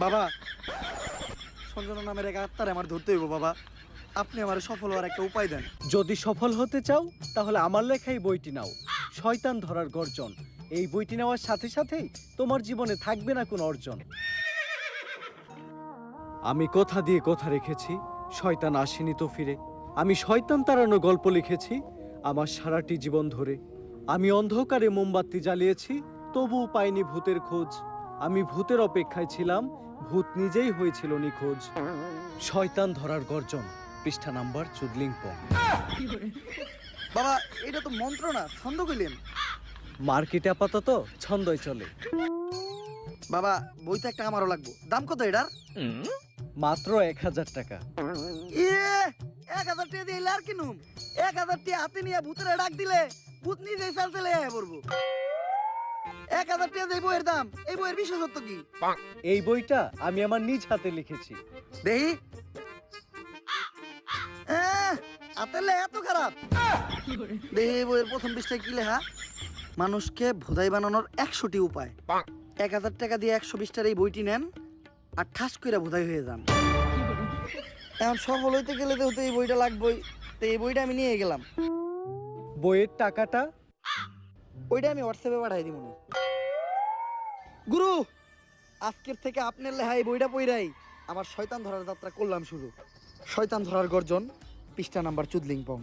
বাবা, সঞ্জনা নামের এক আত্মারে আমার ধরতে হইব বাবা। আপনি আমার সফল হওয়ার একটা উপায় দেন। যদি সফল হতে চাও তাহলে আমার লেখা এই বইটি নাও, শয়তান ধরার গর্জন। এই বইটি নেওয়ার সাথে সাথেই তোমার জীবনে থাকবে না কোনো অর্জন। আমি কথা দিয়ে কথা রেখেছি, শয়তান আসেনি তো ফিরে। আমি শয়তান তাড়ানো গল্প লিখেছি আমার সারাটি জীবন ধরে। আমি অন্ধকারে মোমবাতি জ্বালিয়েছি, তবুও পাইনি ভূতের খোঁজ। আমি ভূতের অপেক্ষায় ছিলাম, ভূত নিজেই হয়েছিল নিখোঁজ। শয়তান ধরার গর্জন, পৃষ্ঠা নাম্বার চুদলিংপং। বাবা, এটা তো মন্ত্র না, ছন্দ কইলেন। মার্কেটে আপাতত ছন্দই চলে। বাবা, বইতে একটা আমারও লাগবো। দাম কত এটার? মাত্র 1000 টাকা। ইয়ে, 1000 টাকা দিয়ে আর কিনুম? 1000 টাকা হাতে নিয়ে ভূতের ডাক দিলে ভূত নিজেই চাল চলে আয় পড়বো। 1000 টাকা দিয়ে বইয়ের দাম, এই বইয়ের বিশেষত্ব কি? এই বইটা আমি আমার নিজ হাতে লিখেছি। দেহি হাতের লেখা এত খারাপ? দেহি বইয়ের প্রথম পৃষ্ঠায় কি লেখা? মানুষকে ভোদাই বানানোর 100টি উপায়। 1000 টাকা দিয়ে 120টার এই বইটি নেন আর ঠাস করে ভোদাই হয়ে যান। এখন সফল হইতে গেলে তো এই বইটা লাগবেই। তো এই বইটা আমি নিয়ে গেলাম। বইয়ের টাকাটা? ওইটা আমি হোয়াটসঅ্যাপে পাঠাই দিব। গুরু, আজকের থেকে আপনার লেখা এই বইটা পইরাই আমার শয়তান ধরার যাত্রা করলাম শুরু। শয়তান ধরার গর্জন, পৃষ্ঠা নাম্বার চুদলিংপং।